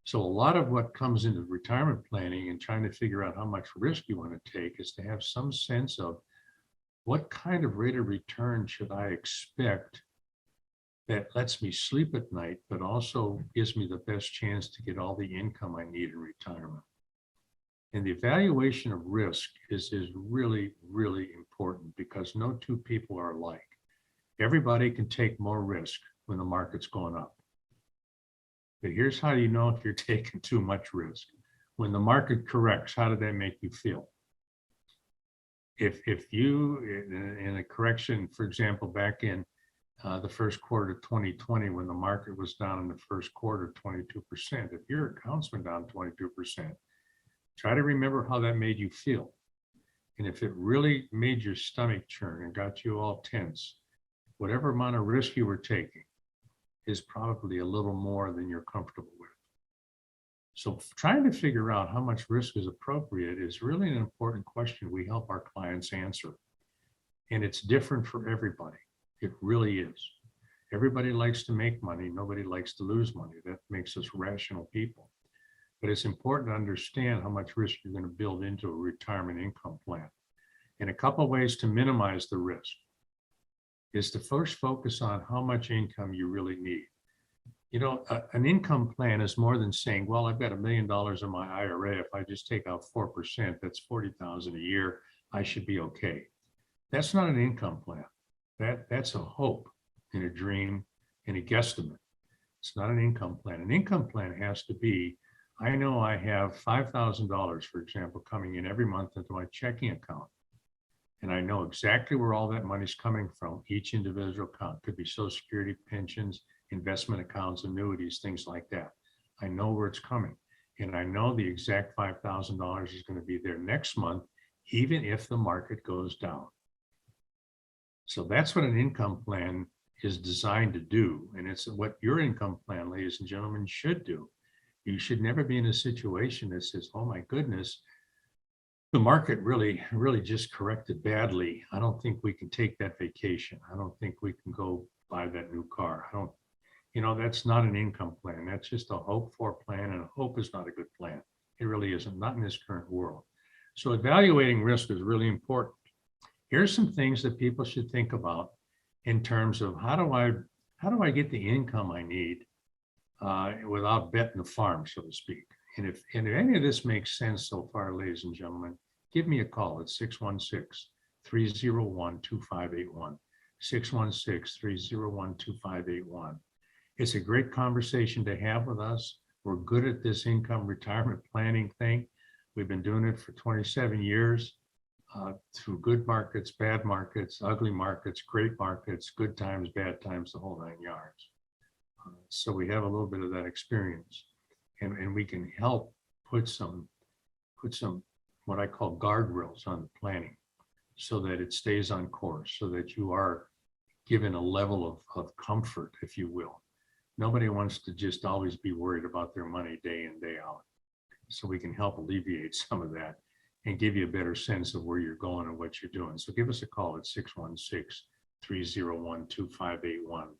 So a lot of what comes into retirement planning and trying to figure out how much risk you want to take is to have some sense of what kind of rate of return should I expect that lets me sleep at night, but also gives me the best chance to get all the income I need in retirement. And the evaluation of risk is really, really important, because no two people are alike. Everybody can take more risk when the market's going up. But here's how you know if you're taking too much risk. When the market corrects, how did that make you feel? If you, in a correction, for example, back in the first quarter of 2020, when the market was down in the first quarter 22%, if your accounts went down 22%, try to remember how that made you feel. And if it really made your stomach churn and got you all tense, whatever amount of risk you were taking is probably a little more than you're comfortable with. So trying to figure out how much risk is appropriate is really an important question we help our clients answer. And it's different for everybody. It really is. Everybody likes to make money. Nobody likes to lose money. That makes us rational people. But it's important to understand how much risk you're going to build into a retirement income plan. And a couple of ways to minimize the risk is to first focus on how much income you really need. You know, an income plan is more than saying, well, I've got $1 million in my IRA. If I just take out 4%, that's $40,000 a year. I should be okay. That's not an income plan. That's a hope and a dream and a guesstimate. It's not an income plan. An income plan has to be, I know I have $5,000, for example, coming in every month into my checking account. And I know exactly where all that money's coming from. Each individual account could be Social Security, pensions, investment accounts, annuities, things like that. I know where it's coming. And I know the exact $5,000 is going to be there next month, even if the market goes down. So that's what an income plan is designed to do. And it's what your income plan, ladies and gentlemen, should do. You should never be in a situation that says, oh my goodness, the market really just corrected badly. I don't think we can take that vacation. I don't think we can go buy that new car. That's not an income plan. That's just a hope for plan, and a hope is not a good plan. It really isn't, not in this current world. So evaluating risk is really important. Here's some things that people should think about in terms of how do I get the income I need without betting the farm, so to speak. And if any of this makes sense so far, ladies and gentlemen, give me a call at 616-301-2581, 616-301-2581. It's a great conversation to have with us. We're good at this income retirement planning thing. We've been doing it for 27 years through good markets, bad markets, ugly markets, great markets, good times, bad times, the whole 9 yards. So we have a little bit of that experience. And we can help put some what I call guardrails on the planning so that it stays on course, so that you are given a level of comfort, if you will. Nobody wants to just always be worried about their money day in, day out. So we can help alleviate some of that and give you a better sense of where you're going and what you're doing. So give us a call at 616-301-2581,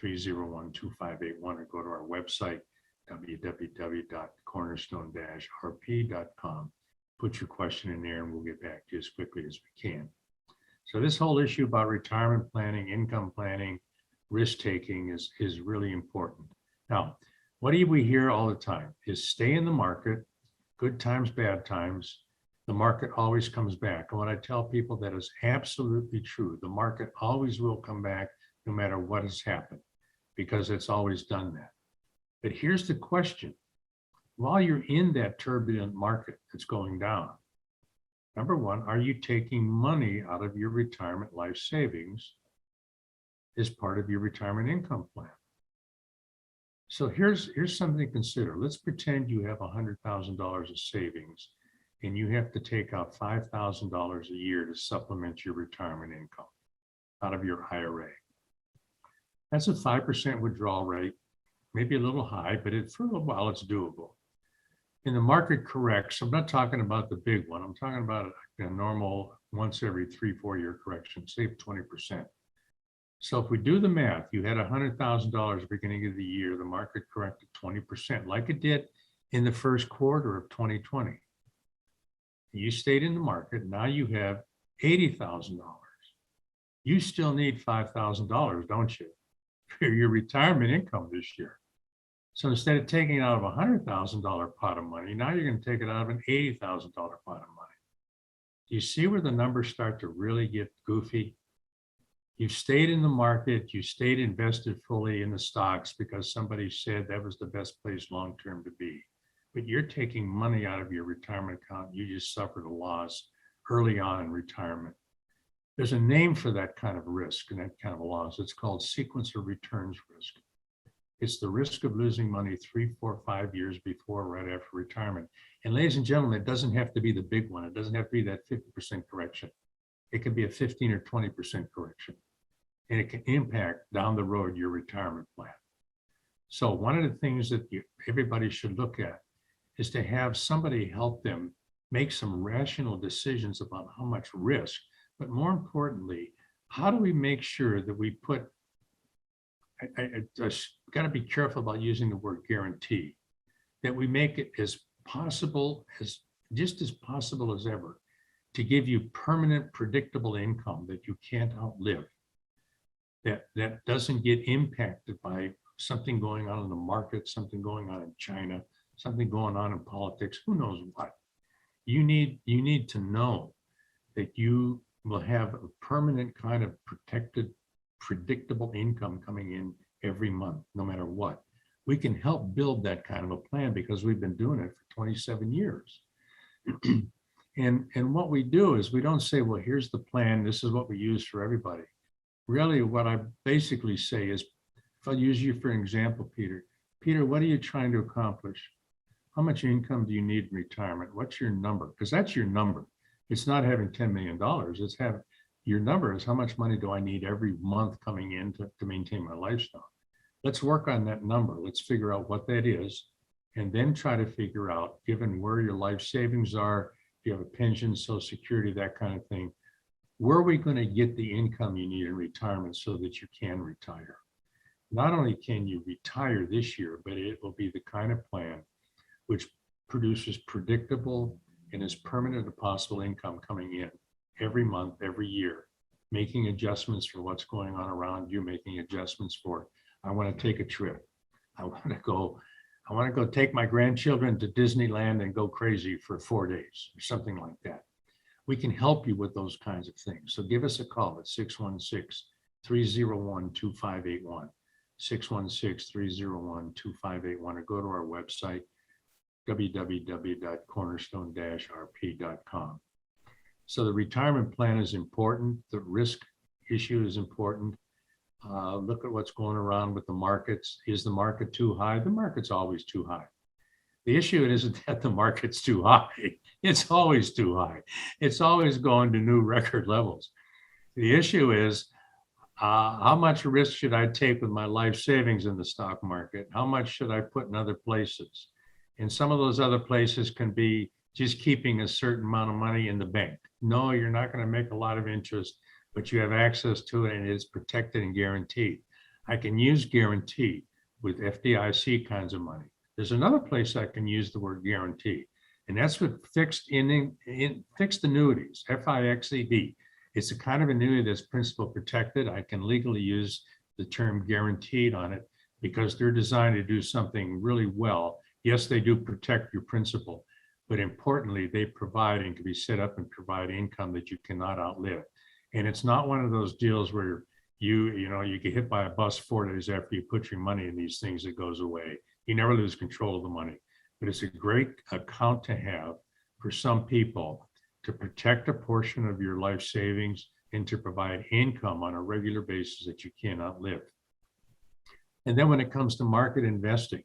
616-301-2581, or go to our website, www.cornerstone-rp.com. Put your question in there and we'll get back to you as quickly as we can. So this whole issue about retirement planning, income planning, risk taking is really important. Now, what do we hear all the time is stay in the market, good times, bad times, The market always comes back. And when I tell people that is absolutely true, the market always will come back no matter what has happened, because it's always done that. But here's the question. While you're in that turbulent market that's going down, number one, are you taking money out of your retirement life savings as part of your retirement income plan? So here's something to consider. Let's pretend you have $100,000 of savings and you have to take out $5,000 a year to supplement your retirement income out of your IRA. That's a 5% withdrawal rate, maybe a little high, but for a little while it's doable. And the market corrects. I'm not talking about the big one. I'm talking about a normal once every 3-4 year correction, say 20%. So if we do the math, you had $100,000 at the beginning of the year, the market corrected 20%, like it did in the first quarter of 2020. You stayed in the market, now you have $80,000. You still need $5,000, don't you, for your retirement income this year. So instead of taking it out of a $100,000 pot of money, now you're going to take it out of an $80,000 pot of money. Do you see where the numbers start to really get goofy? You stayed in the market, you stayed invested fully in the stocks because somebody said that was the best place long-term to be. But you're taking money out of your retirement account. You just suffered a loss early on in retirement. There's a name for that kind of risk and that kind of a loss. It's called sequencer returns risk. It's the risk of losing money 3, 4, 5 years before, right after retirement. And ladies and gentlemen, it doesn't have to be the big one. It doesn't have to be that 50% correction. It could be a 15 or 20% correction. And it can impact down the road your retirement plan. So one of the things that everybody should look at is to have somebody help them make some rational decisions about how much risk, but more importantly, how do we make sure that we put, I just got to be careful about using the word guarantee, that we make it as possible, just as possible as ever, to give you permanent, predictable income that you can't outlive, that doesn't get impacted by something going on in the market, something going on in China, something going on in politics, who knows what. You need to know that you will have a permanent kind of protected, predictable income coming in every month, no matter what. We can help build that kind of a plan because we've been doing it for 27 years. And what we do is we don't say, well, here's the plan, this is what we use for everybody. Really, what I basically say is, if I use you for an example, Peter, what are you trying to accomplish? How much income do you need in retirement? What's your number? Because that's your number. It's not having $10 million. It's having, your number is how much money do I need every month coming in to maintain my lifestyle? Let's work on that number. Let's figure out what that is, and then try to figure out, given where your life savings are, if you have a pension, Social Security, that kind of thing, where are we going to get the income you need in retirement so that you can retire? Not only can you retire this year, but it will be the kind of plan which produces predictable and as permanent as possible income coming in every month, every year, making adjustments for what's going on around you, making adjustments for, I want to take a trip. I want to go take my grandchildren to Disneyland and go crazy for 4 days or something like that. We can help you with those kinds of things. So give us a call at 616-301-2581, 616-301-2581, or go to our website, www.cornerstone-rp.com. So the retirement plan is important. The risk issue is important. Look at what's going around with the markets. Is the market too high? The market's always too high. The issue isn't that the market's too high. It's always too high. It's always going to new record levels. The issue is, how much risk should I take with my life savings in the stock market? How much should I put in other places? And some of those other places can be just keeping a certain amount of money in the bank. No, you're not going to make a lot of interest, but you have access to it and it's protected and guaranteed. I can use guarantee with FDIC kinds of money. There's another place I can use the word guarantee, and that's with fixed annuities, FIXED. It's a kind of annuity that's principal protected. I can legally use the term guaranteed on it because they're designed to do something really well. Yes, they do protect your principal, but importantly, they provide and can be set up and provide income that you cannot outlive. And it's not one of those deals where you get hit by a bus 4 days after you put your money in these things, it goes away. You never lose control of the money, but it's a great account to have for some people to protect a portion of your life savings and to provide income on a regular basis that you cannot live. And then when it comes to market investing,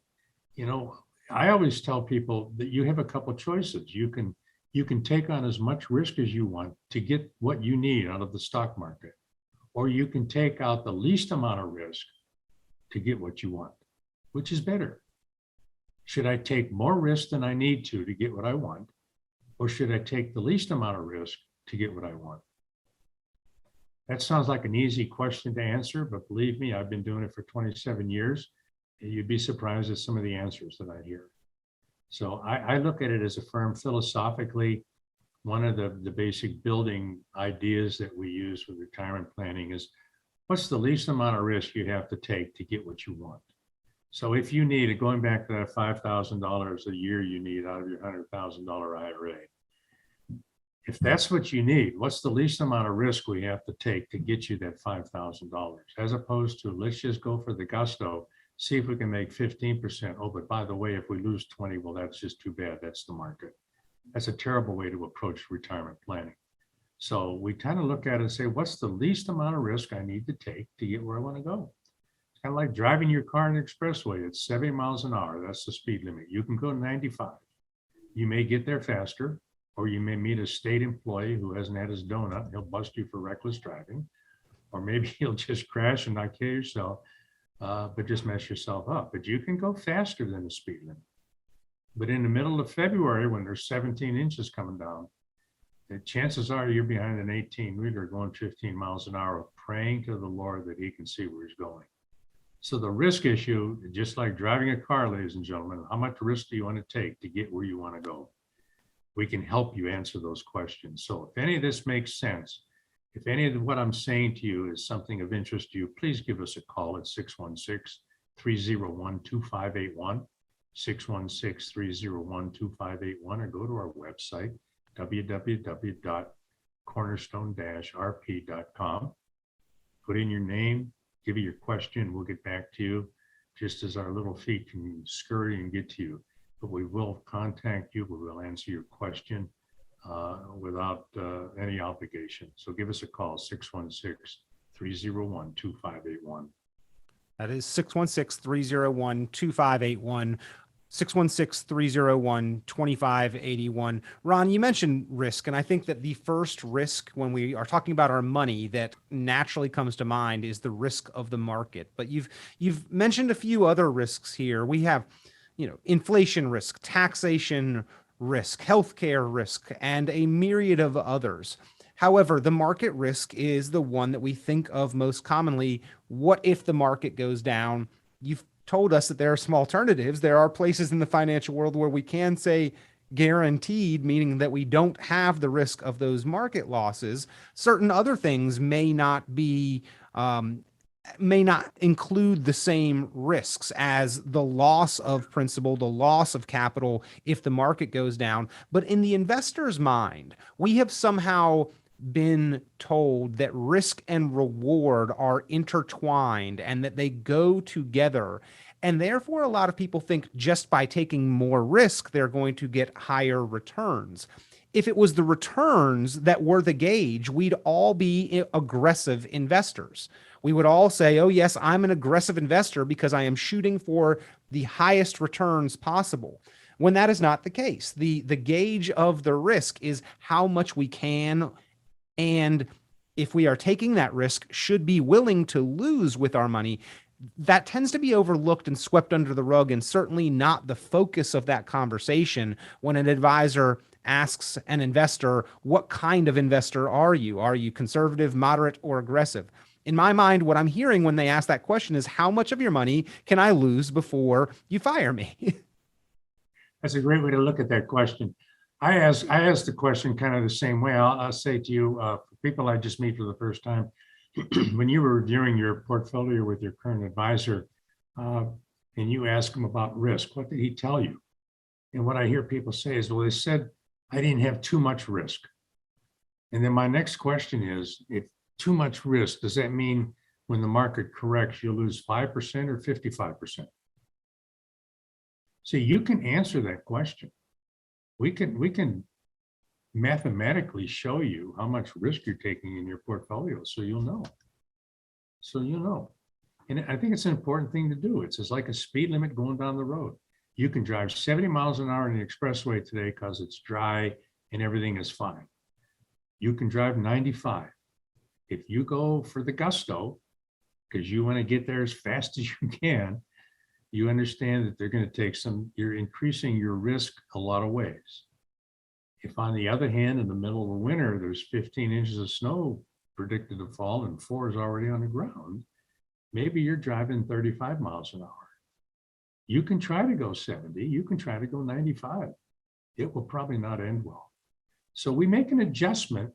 I always tell people that you have a couple choices. You can take on as much risk as you want to get what you need out of the stock market, or you can take out the least amount of risk to get what you want. Which is better? Should I take more risk than I need to get what I want? Or should I take the least amount of risk to get what I want? That sounds like an easy question to answer, but believe me, I've been doing it for 27 years. You'd be surprised at some of the answers that I hear. So I look at it as a firm philosophically. One of the basic building ideas that we use with retirement planning is what's the least amount of risk you have to take to get what you want? So if you need it, going back to that $5,000 a year you need out of your $100,000 IRA, if that's what you need, what's the least amount of risk we have to take to get you that $5,000, as opposed to let's just go for the gusto, see if we can make 15%. Oh, but by the way, if we lose 20, well, that's just too bad. That's the market. That's a terrible way to approach retirement planning. So we kind of look at it and say, what's the least amount of risk I need to take to get where I want to go? It's kind of like driving your car on the expressway at 70 miles an hour. That's the speed limit. You can go 95. You may get there faster, or you may meet a state employee who hasn't had his donut. He'll bust you for reckless driving, or maybe he'll just crash and not kill yourself, but just mess yourself up. But you can go faster than the speed limit. But in the middle of February, when there's 17 inches coming down, the chances are you're behind an 18-wheeler going 15 miles an hour, praying to the Lord that he can see where he's going. So the risk issue, just like driving a car, ladies and gentlemen, how much risk do you want to take to get where you want to go? We can help you answer those questions. So if any of this makes sense, if any of what I'm saying to you is something of interest to you, please give us a call at 616-301-2581. 616-301-2581, or go to our website, www.cornerstone-rp.com. Put in your name, give me your question. We'll get back to you just as our little feet can scurry and get to you. But we will contact you. We will answer your question without any obligation. So give us a call, 616-301-2581. That is 616-301-2581. 616-301-2581. Ron, you mentioned risk, and I think that the first risk when we are talking about our money that naturally comes to mind is the risk of the market. But you've mentioned a few other risks here. We have, inflation risk, taxation risk, healthcare risk, and a myriad of others. However, the market risk is the one that we think of most commonly. What if the market goes down? You've told us that there are some alternatives. There are places in the financial world where we can say guaranteed, meaning that we don't have the risk of those market losses. Certain other things may not include the same risks as the loss of principal, the loss of capital if the market goes down. But in the investor's mind, we have somehow been told that risk and reward are intertwined and that they go together. And therefore, a lot of people think just by taking more risk, they're going to get higher returns. If it was the returns that were the gauge, we'd all be aggressive investors. We would all say, oh, yes, I'm an aggressive investor because I am shooting for the highest returns possible. When that is not the case. The gauge of the risk is how much we can, and if we are taking that risk, should be willing to lose with our money. That tends to be overlooked and swept under the rug, and certainly not the focus of that conversation when an advisor asks an investor, what kind of investor are you? Are you conservative, moderate, or aggressive? In my mind, what I'm hearing when they ask that question is, how much of your money can I lose before you fire me? That's a great way to look at that question. I ask the question kind of the same way. I'll say to you, for people I just meet for the first time, when you were reviewing your portfolio with your current advisor, and you ask him about risk, what did he tell you? And what I hear people say is, well, they said I didn't have too much risk. And then my next question is, if too much risk, does that mean when the market corrects, you'll lose 5% or 55%? See, you can answer that question. We can mathematically show you how much risk you're taking in your portfolio, so you'll know. And I think it's an important thing to do. It's just like a speed limit going down the road. You can drive 70 miles an hour in the expressway today because it's dry and everything is fine. You can drive 95. If you go for the gusto, because you want to get there as fast as you can, you understand that they're going to take you're increasing your risk a lot of ways. If on the other hand, in the middle of the winter, there's 15 inches of snow predicted to fall and 4 is already on the ground, maybe you're driving 35 miles an hour. You can try to go 70, you can try to go 95. It will probably not end well. So we make an adjustment,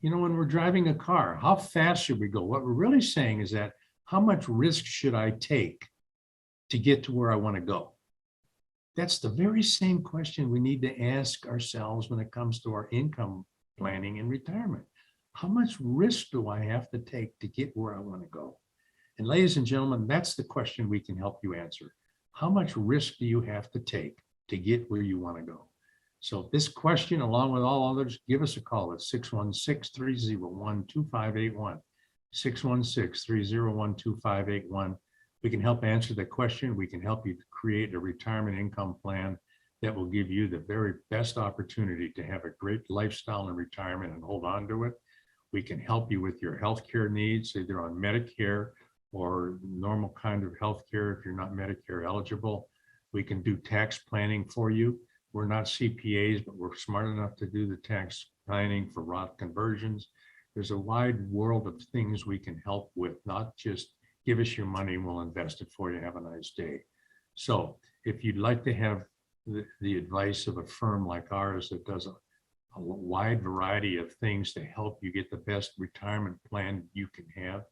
when we're driving a car, how fast should we go? What we're really saying is that how much risk should I take to get to where I want to go? That's the very same question we need to ask ourselves when it comes to our income planning and retirement. How much risk do I have to take to get where I want to go? And ladies and gentlemen, that's the question we can help you answer. How much risk do you have to take to get where you want to go? So this question, along with all others, give us a call at 616-301-2581, 616-301-2581. We can help answer the question. We can help you create a retirement income plan that will give you the very best opportunity to have a great lifestyle in retirement and hold on to it. We can help you with your healthcare needs, either on Medicare or normal kind of healthcare if you're not Medicare eligible. We can do tax planning for you. We're not CPAs, but we're smart enough to do the tax planning for Roth conversions. There's a wide world of things we can help with, not just give us your money and we'll invest it for you. Have a nice day. So if you'd like to have the advice of a firm like ours that does a wide variety of things to help you get the best retirement plan you can have,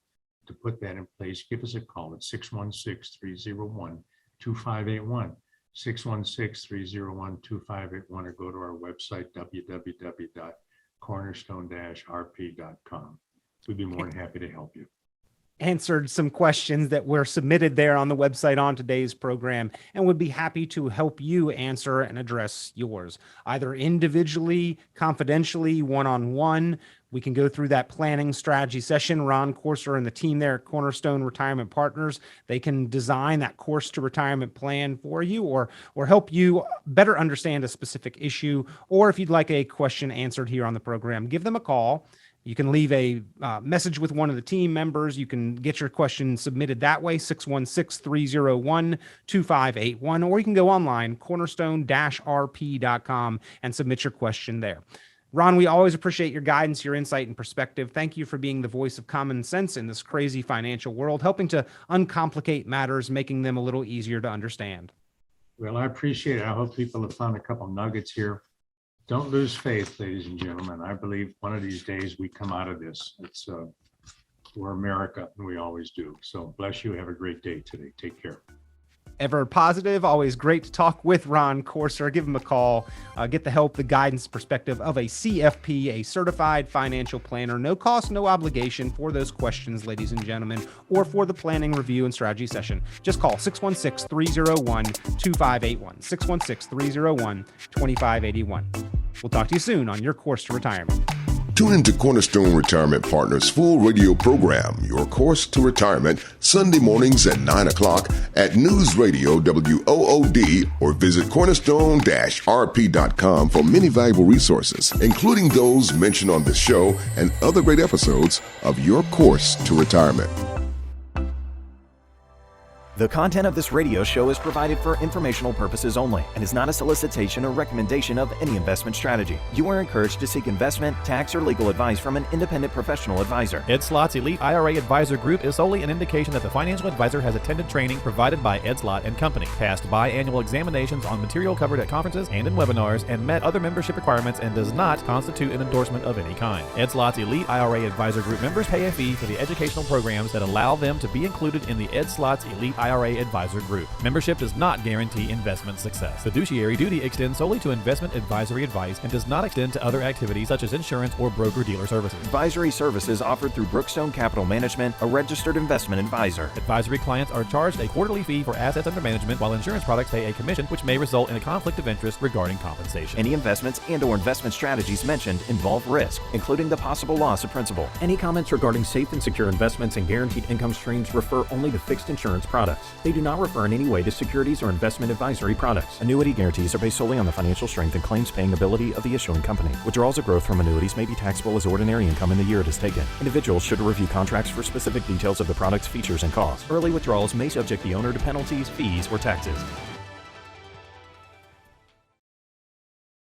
to put that in place, give us a call at 616-301-2581, 616-301-2581, or go to our website, www.cornerstone-rp.com. We'd be more than happy to help you. Answered some questions that were submitted there on the website on today's program, and would be happy to help you answer and address yours, either individually, confidentially, one-on-one. We can go through that planning strategy session. Ron Courser and the team there at Cornerstone Retirement Partners, they can design that course to retirement plan for you, or help you better understand a specific issue. Or if you'd like a question answered here on the program, give them a call. You can leave a message with one of the team members. You can get your question submitted that way, 616-301-2581, or you can go online, cornerstone-rp.com, and submit your question there. Ron, we always appreciate your guidance, your insight, and perspective. Thank you for being the voice of common sense in this crazy financial world, helping to uncomplicate matters, making them a little easier to understand. Well, I appreciate it. I hope people have found a couple nuggets here. Don't lose faith, ladies and gentlemen. I believe one of these days we come out of this. We're America, and we always do. So bless you. Have a great day today. Take care. Ever positive, always great to talk with Ron Courser. Give him a call. Get the help, the guidance, perspective of a CFP, a certified financial planner. No cost, no obligation for those questions, ladies and gentlemen, or for the planning review and strategy session. Just call 616-301-2581, 616-301-2581. We'll talk to you soon on your course to retirement. Tune into Cornerstone Retirement Partners' full radio program, Your Course to Retirement, Sunday mornings at 9 o'clock at News Radio WOOD, or visit cornerstone-rp.com for many valuable resources, including those mentioned on this show and other great episodes of Your Course to Retirement. The content of this radio show is provided for informational purposes only and is not a solicitation or recommendation of any investment strategy. You are encouraged to seek investment, tax, or legal advice from an independent professional advisor. Ed Slott's Elite IRA Advisor Group is solely an indication that the financial advisor has attended training provided by Ed Slott and Company, passed biannual examinations on material covered at conferences and in webinars, and met other membership requirements, and does not constitute an endorsement of any kind. Ed Slott's Elite IRA Advisor Group members pay a fee for the educational programs that allow them to be included in the Ed Slott's Elite IRA Advisor Group. Membership does not guarantee investment success. Fiduciary duty extends solely to investment advisory advice and does not extend to other activities such as insurance or broker-dealer services. Advisory services offered through Brookstone Capital Management, a registered investment advisor. Advisory clients are charged a quarterly fee for assets under management, while insurance products pay a commission, which may result in a conflict of interest regarding compensation. Any investments and/or investment strategies mentioned involve risk, including the possible loss of principal. Any comments regarding safe and secure investments and guaranteed income streams refer only to fixed insurance products. They do not refer in any way to securities or investment advisory products. Annuity guarantees are based solely on the financial strength and claims-paying ability of the issuing company. Withdrawals or growth from annuities may be taxable as ordinary income in the year it is taken. Individuals should review contracts for specific details of the product's features and costs. Early withdrawals may subject the owner to penalties, fees, or taxes.